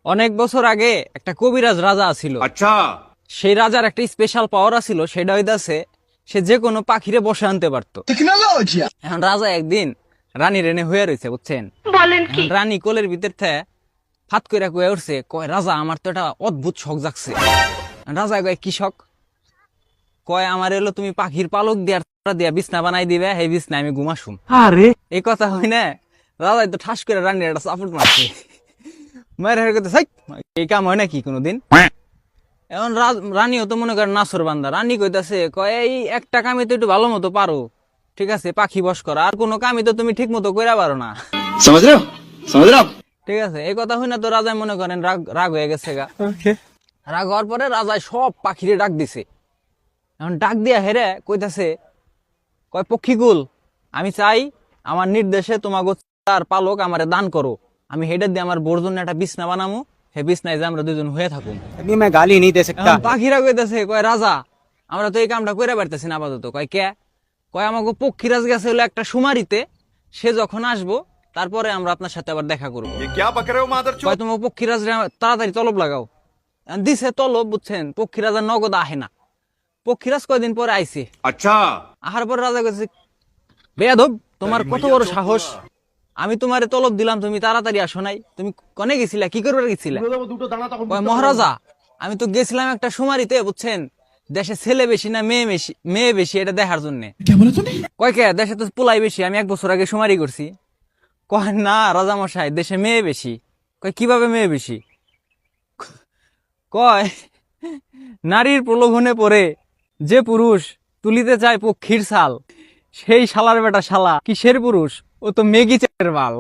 অনেক বছর আগে একটা কবিরাজ রাজা ছিল। अच्छा। সেই রাজার একটা স্পেশাল পাওয়ার ছিল, সেটা হইতাছে সে যে কোনো পাখিরে বসে আনতে পারতো। Tecnologia. এখন রাজা একদিন রানী রেনে হয়ে রয়েছে, বুঝছেন? এখন রানী কোলের ভিতর থেকে ফাত কইরা কয়ে উঠছে, কয় রাজা আমার তো একটা অদ্ভুত শখ জাগছে। রাজা কয় কি শখ? কয় আমার এলো তুমি পাখির পালক দিয়া বিছনা বানাই দিবে, এই বিছনা আমি ঘুমাসুম। আরে এই কথা হয় না, রাজা তো ঠাস করে রানীর একটা চাপট মারছে। মায়ের হেরে করতে এই কাম হয় নাকি কোনোদিন? এখন রানীও তো মনে করেন নাসর বান্দা, রানী কইতাছে কয় এই একটা কামে তো একটু ভালো মতো পারো, ঠিক আছে পাখি বস করা, আর কোনো কামই তো তুমি ঠিক মতো কইরা পারো না। समझ रहे हो? समझ रहे हो आप? ঠিক আছে, এই কথা হই না তো রাজায় মনে করেন রাগ রাগ হয়ে গেছে গা। রাগ হওয়ার পরে রাজায় সব পাখিরে ডাক দিছে। এখন ডাক দিয়া হেরে কইতাছে, কয় পক্ষীকুল, আমি চাই আমার নির্দেশে তোমাকে তার পালক আমারে দান করো, আমি হেডে দিয়ে আমার বোর জন্য একটা বিছনা বানামু, হে বিছনায় যে আমরা দুজন হয়ে থাকুম। अभी मैं गाली नहीं दे सकता। এখন পাখিরা কইতাছে, কয় রাজা আমরা তো এই কামটা কইরা পারতেছি না আপাতত। কয় কে? কয় আমাকে পক্ষীরাজ গেছে হলো একটা সুমারিতে, সে যখন আসবো তারপরে আমরা আপনার সাথে আবার দেখা করবো। ये क्या बक रहे हो मादरचोद? কয় তোমাকে পক্ষীরাজ তাড়াতাড়ি তলব লাগাও। এখন দিছে তলব, বুঝছেন? পক্ষীরাজ আর নগদ আহে না। পক্ষীরাজ কয়দিন পরে আইছে। अच्छा। আহার পরে রাজা কইছে, বেয়াদব তোমার কত বড় সাহস, আমি তোমারে তলব দিলাম, তুমি তাড়াতাড়ি আসো নাই, তুমি কনে গেছিলা, কি করবার গেছিলা? কয় মহারাজা আমি তো গেছিলাম একটা সুমারিতে, বুঝছেন, দেশে ছেলে বেশি না মেয়ে বেশি এটা দেখার জন্য। কয় কে দেশে তো পোলাই বেশি, আমি 1 বছর আগে সুমারি করছি। কয় না রাজা মশাই, দেশে মেয়ে বেশি। কয় কিভাবে মেয়ে বেশি? কয় নারীর প্রলোভনে পড়ে যে পুরুষ তুলিতে চায় পক্ষীর ছাল, সেই শালার বেটা শালা কিসের পুরুষ, ও তো মেগি চাটের মাল।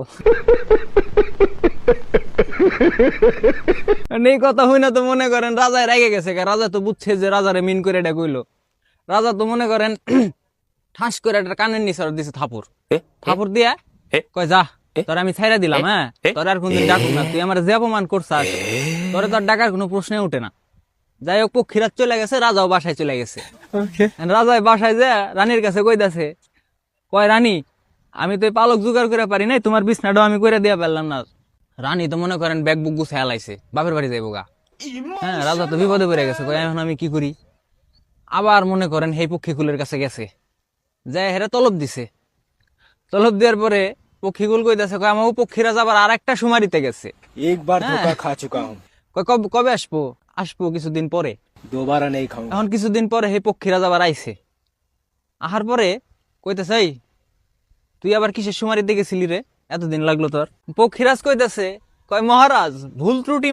এই কথা হই না তো মনে করেন রাজায় রেগে গেছে গা। রাজা তো বুঝছে যে রাজারে মিন করে এটা কইলো। রাজা তো মনে করেন ঠাস করে একটা কানের নিচে দিছে থাপুর। থাপুর দিয়া কয় যা, তোর আমি ছাইরা দিলাম, হ্যাঁ তোর আর কোনদিন ডাকুম না, তুই আমার যে অপমান করছাস তোরে তো আর ডাকার কোনো প্রশ্নে উঠে না। যাই হোক পক্ষীরাজ চলে গেছে, রাজাও বাসায় চলে গেছে। রাজায় বাসায় যে রানীর কাছে কইতাছে, কয় রানী আমি তো এই পালক জোগাড় করে পারি নাই, তোমার বিছনাটাও আমি করে দিয়া পারলাম না। রানী তো মনে করেন ব্যাগ বুক গুছায় লাইছে, বাপের বাড়ি যাইব গা। হ্যাঁ রাজা তো বিপদে পড়ে গেছে, কয় এখন আমি কি করি? আবার মনে করেন সেই পক্ষীকুলের কাছে গেছে, যাই হেরে তলব দিছে। তলব দেওয়ার পরে পক্ষীকুল কইতাছে, কয় আমাকে পক্ষীরাজ আবার আর একটা সুমারিতে গেছে। एक बार हाँ। धोखा खा चुका हूँ, কয় কবে আসবো? আসবো কিছুদিন পরে। दोबारा नहीं खाऊंगा। এখন কিছুদিন পরে সেই পক্ষীরাজ আবার আইছে। আহার পরে কইতেছে, এই তুই আবার কিসের সুমারিতে গেছিলি রে, এতদিন লাগলো তোর? পক্ষীরাজ কইতেছে, কয় মহারাজ ভুল ত্রুটি